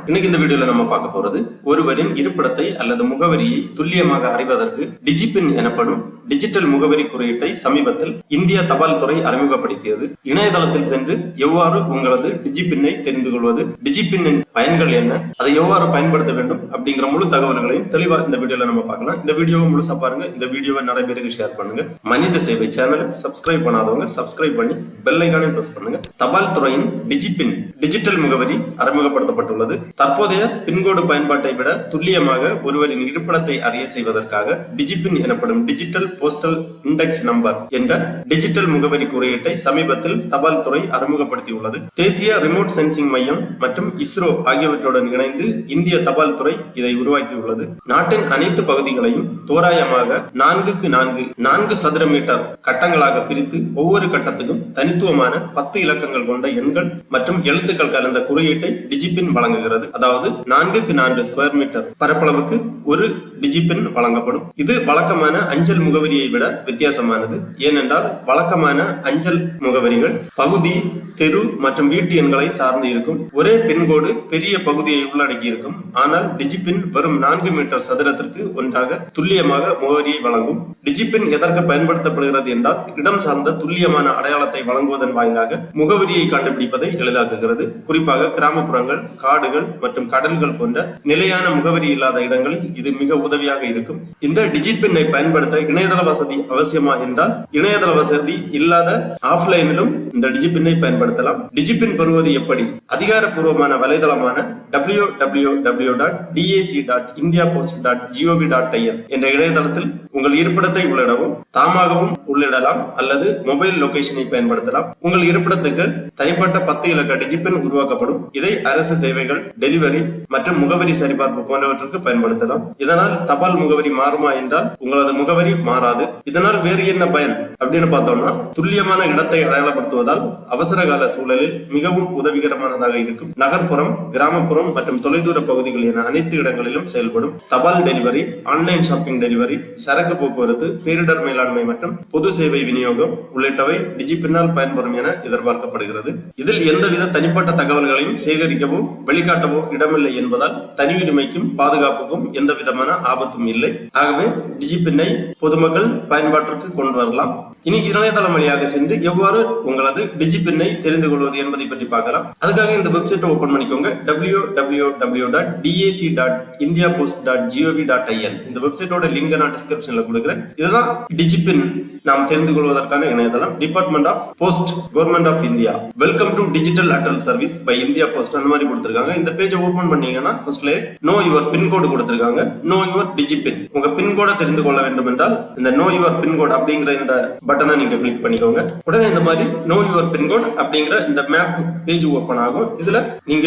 இன்னைக்கு இந்த வீடியோல நம்ம பார்க்க போறது ஒருவரின் இருப்பிடத்தை அல்லது முகவரியை துல்லியமாக அறிவதற்கு டிஜிபின் எனப்படும் டிஜிட்டல் முகவரி குறியீட்டை சமீபத்தில் இந்திய தபால் துறை அறிமுகப்படுத்தியது. இணையதளத்தில் சென்று எவ்வாறு உங்களது டிஜிபின்னை தெரிந்து கொள்வது, டிஜிபின்னின் பயன்கள் என்ன, அதை எவ்வாறு பயன்படுத்த வேண்டும் அப்படிங்கிற முழு தகவல்களையும் தெளிவா இந்த வீடியோல நம்ம பார்க்கலாம். இந்த வீடியோவை முழுசா பாருங்க. இந்த வீடியோவை நிறைய பேருக்கு ஷேர் பண்ணுங்க. மனித சேவை சேனலை சப்ஸ்கிரைப் பண்ணாதவங்க சப்ஸ்கிரைப் பண்ணி பெல் ஐகானை பிரஸ் பண்ணுங்க. தபால் துறையின் டிஜிபின் டிஜிட்டல் முகவரி அறிமுகப்படுத்தப்பட்டுள்ளது. தற்போதைய பின்கோடு பயன்பாட்டை விட துல்லியமாக ஒருவரின் இருப்பிடத்தை அறிய செய்வதற்காக டிஜிபின் எனப்படும் டிஜிட்டல் போஸ்டல் இண்டெக்ஸ் நம்பர் என்ற டிஜிட்டல் முகவரி குறியீட்டை சமீபத்தில் தபால் துறை அறிமுகப்படுத்தியுள்ளது. தேசிய ரிமோட் சென்சிங் மையம் மற்றும் இஸ்ரோ ஆகியவற்றுடன் இணைந்து இந்திய தபால் துறை இதை உருவாக்கியுள்ளது. நாட்டின் அனைத்து பகுதிகளையும் தோராயமாக 4x4 சதுர மீட்டர் கட்டங்களாக பிரித்து ஒவ்வொரு கட்டத்துக்கும் தனித்துவமான 10 இலக்கங்கள் கொண்ட எண்கள் மற்றும் எழுத்துக்கள் கலந்த குறியீட்டை டிஜிபின் வழங்குகிறது. அதாவது 4x4 ஸ்கொயர் மீட்டர் பரப்பளவுக்கு ஒரு டிஜிபின் வழங்கப்படும். இது வழக்கமான அஞ்சல் முகவரியை விட வித்தியாசமானது. ஏனென்றால் வழக்கமான அஞ்சல் முகவரிகள் பகுதி, தெரு மற்றும் வீட்டு எண்களை சார்ந்து இருக்கும். ஒரே பின்கோடு பெரிய பகுதியை உள்ளடக்கி இருக்கும். ஆனால் டிஜிபின் வெறும் 4 மீட்டர் சதுரத்திற்கு ஒன்றாக துல்லியமாக முகவரியை வழங்கும். டிஜிபின் எதற்கு பயன்படுத்தப்படுகிறது என்றால் இடம் சார்ந்த துல்லியமான அடையாளத்தை வழங்குவதன் வாயிலாக முகவரியை கண்டுபிடிப்பதை எளிதாக்குகிறது. குறிப்பாக கிராமப்புறங்கள், காடுகள் மற்றும் கடல்கள் போன்ற நிலையான முகவரி இல்லாத இடங்களில் இது மிக உதவியாக இருக்கும். இந்த டிஜிபின்னை பயன்படுத்த இணையதள வசதி அவசியமா என்றால் இணையதள வசதி இல்லாத ஆஃப்லைனிலும் இந்த டிஜிபின்னை பயன்படுத்தலாம். டிஜிபின் பெறுவது எப்படி? அதிகாரப்பூர்வமான வலைதளமான www.dac.indiapost.gov.in என்ற இணையதளத்தில் உங்கள் இருப்பிடத்தை உள்ளிடவும், தாமாகவும் உள்ளிடலாம் அல்லது மொபைல் லொகேஷனை பயன்படுத்தலாம். உங்கள் இருப்பிடத்துக்கு தனிப்பட்ட 10 இலக்க டிஜிபின் உருவாக்கப்படும். இதை அரசு சேவைகள், டெலிவரி மற்றும் முகவரி சரிபார்ப்பு போன்றவற்றுக்கு பயன்படுத்தலாம். இதனால் தபால் முகவரி மாறுமா என்றால் உங்களது முகவரி மாறாது. இதனால் வேறு என்ன பயன் அப்படின்னு பார்த்தோம்னா, துல்லியமான இடத்தை அடையாளப்படுத்துவதால் அவசர கால சூழலில் மிகவும் உதவிகரமானதாக இருக்கும். நகர்ப்புறம், கிராமப்புறம் மற்றும் தொலைதூர பகுதிகள் என அனைத்து இடங்களிலும் செயல்படும். தபால் டெலிவரி, ஆன்லைன் ஷாப்பிங் டெலிவரி, சரக்கு போக்குவரத்து, பேரிடர் மேலாண்மை மற்றும் பொது சேவை விநியோகம் உள்ளிட்டவை டிஜிபின்னால் பயன்பெறும் என எதிர்பார்க்கப்படுகிறது. இதில் எந்தவித தனிப்பட்ட தகவல்களையும் சேகரிக்கவோ வெளிக்காட்டவோ இடமில்லை என்பதால் தனியுரிமைக்கும் பாதுகாப்புக்கும் எந்த விதமான ஆபத்தும் இல்லை. ஆகவே டிஜிபின்னை பொதுமக்கள் பயன்பாட்டிற்கு கொண்டு வரலாம். இனி இணையதளம் வழியாக சென்று எவ்வாறு உங்களது டிஜிபின்னை தெரிந்து கொள்வது என்பதை பற்றி பார்க்கலாம். அதுக்காக இந்த வெப்சைட்டை ஓபன் பண்ணிக்கோங்க. www.dac.indiapost.gov.in இந்த வெப்சைட்டோட லிங்க் நான் டிஸ்கிரிப்ஷன்ல கொடுக்கிறேன். இதுதான் டிஜிபின் நாம் தெரிந்து கொள்வதற்கான இணையதளம். Department of post, government of India. Welcome to digital address service by India Post அந்த மாதிரி கொடுத்திருக்காங்க. இந்த பேஜை ஓபன் பண்ணீங்கன்னா ஃபர்ஸ்ட்ல நோ யுவர் பின்கோடு கொடுத்திருக்காங்க. Know your DIGIPIN. உங்க பின்கோட தெரிந்து கொள்ள வேண்டும் என்றால் இந்த நோ யுவர் பின்கோடு அப்படிங்கிற இந்த பட்டனை நீங்க கிளிக் பண்ணிக்கோங்க. உடனே இந்த மாதிரி நோ யுவர் பின்கோட் அப்படிங்கிற இந்த மேப் பேஜ் ஓபன் ஆகும். இதுல நீங்க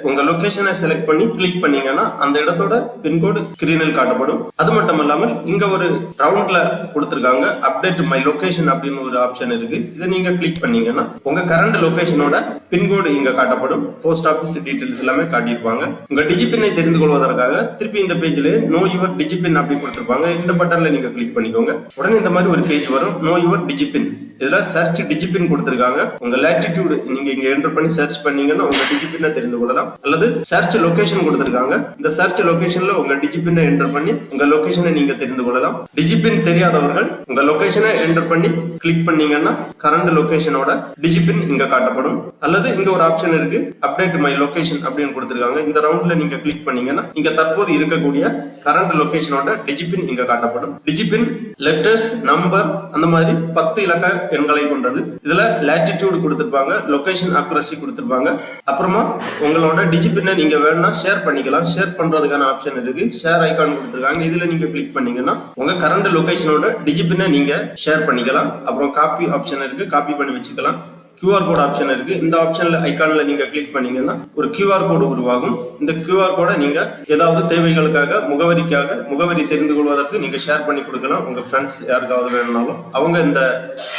உங்க லொகேஷனை செலக்ட் பண்ணி கிளிக் பண்ணீங்கன்னா அந்த இடத்தோட பின்கோடு ஸ்கிரீனில் காட்டப்படும். அது மட்டும் இல்லாமல் இங்க ஒரு ரவுண்ட்ல கொடுத்திருக்காங்க அப்டேட் மை லொகேஷன் அப்படின்னு ஒரு ஆப்ஷன் இருக்கு. இதை நீங்க கிளிக் பண்ணீங்கன்னா உங்க கரண்ட் லொகேஷனோட பின்கோடு இங்க காட்டப்படும். போஸ்ட் ஆபீஸ் டீடைல்ஸ் எல்லாமே காட்டியிருப்பாங்க. உங்க டிஜிபின்னை தெரிந்து கொள்வதற்காக திருப்பி இந்த பேஜ்ல நோ யுவர் டிஜிபின் அப்படி கொடுத்திருப்பாங்க. இந்த பட்டன்ல நீங்க கிளிக் பண்ணிக்கோங்க. உடனே இந்த மாதிரி ஒரு பேஜ் வரும். No your டிஜிபின். இதுல சர்ச் டிஜிபின் கொடுத்திருக்காங்க. உங்க லேட்டிடியூட் நீங்க இங்க என்டர் பண்ணி சர்ச் பண்ணீங்கன்னா உங்க டிஜிபின்னை தெரிந்து கொள்ளலாம். அல்லது சர்ச் லொகேஷன் கொடுத்திருக்காங்க. இந்த சர்ச் லொகேஷன்ல உங்க டிஜிபின்னை என்டர் பண்ணி உங்க லொகேஷனை நீங்க தெரிந்து கொள்ளலாம். டிஜிபின் தெரியாதவர்கள் உங்க லொகேஷனை என்டர் பண்ணி கிளிக் பண்ணீங்கன்னா கரண்ட் லொகேஷனோட டிஜிபின் இங்க காட்டப்படும். அல்லது இங்க ஒரு ஆப்ஷன் இருக்கு அப்டேட் மை லொகேஷன் அப்படின்னு கொடுத்திருக்காங்க. இந்த ரவுண்ட்ல நீங்க கிளிக் பண்ணீங்கன்னா இங்க தற்போது இருக்கக்கூடிய கரண்ட் லொகேஷனோட டிஜிபின் இங்க காட்டப்படும். டிஜிபின் லெட்டர்ஸ், நம்பர் அந்த மாதிரி 10 இலக்க எண்களை கொண்டது. இதுல லேட்டிடியூட் கொடுத்திருப்பாங்க, லொகேஷன் அக்யூரசி கொடுத்திருப்பாங்க. அப்புறமா உங்களோட டிஜிபின்னை நீங்க வேணும்னா ஷேர் பண்ணிக்கலாம். ஷேர் பண்றதுக்கான ஆப்ஷன் இருக்கு. ஷேர் ஐகான் கொடுத்திருக்காங்க. இதுல நீங்க கிளிக் பண்ணீங்கன்னா உங்க கரண்ட் லொகேஷனோட டிஜிபின்னை நீங்க ஷேர் பண்ணிக்கலாம். அப்புறம் காப்பி ஆப்ஷன் இருக்கு, காப்பி பண்ணி வச்சுக்கலாம். QR கோட் ஆப்ஷன் இருக்கு. இந்த ஆப்ஷன்ல ஐகான்ல நீங்க கிளிக் பண்ணீங்கன்னா ஒரு QR கோடு உருவாகும். இந்த QR கோடை நீங்க ஏதாவது தேவைகளுக்காக முகவரி தெரிந்து கொள்வதற்கு நீங்க ஷேர் பண்ணி கொடுக்கலாம். உங்க ஃப்ரெண்ட்ஸ் யாருக்காவது வேணும்னாலும் அவங்க இந்த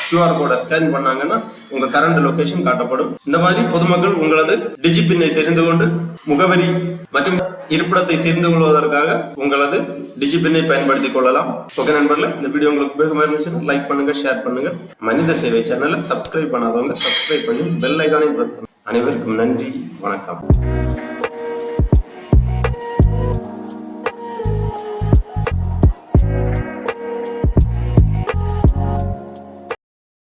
QR கோடை ஸ்கேன் பண்ணாங்கன்னா உங்க கரண்ட் லொகேஷன் காட்டப்படும். இந்த மாதிரி பொதுமக்கள் உங்களது டிஜிபின்னை தெரிந்து கொண்டு முகவரி மற்றும் இருப்பிடத்தை தெரிந்து கொள்வதற்காக உங்களது டிஜிபின்னை பயன்படுத்திக் கொள்ளலாம். ஓகே நண்பர்களே, இந்த வீடியோ உங்களுக்கு உபயோகமா இருந்துச்சுன்னா லைக் பண்ணுங்க, ஷேர் பண்ணுங்க. மனித சேவை சேனலை சப்ஸ்கிரைப் பண்ணாதவங்க சப்ஸ்கிரைப் பண்ணி பெல் ஐகானை பிரஸ் பண்ணுங்க. அனைவருக்கும் நன்றி, வணக்கம்.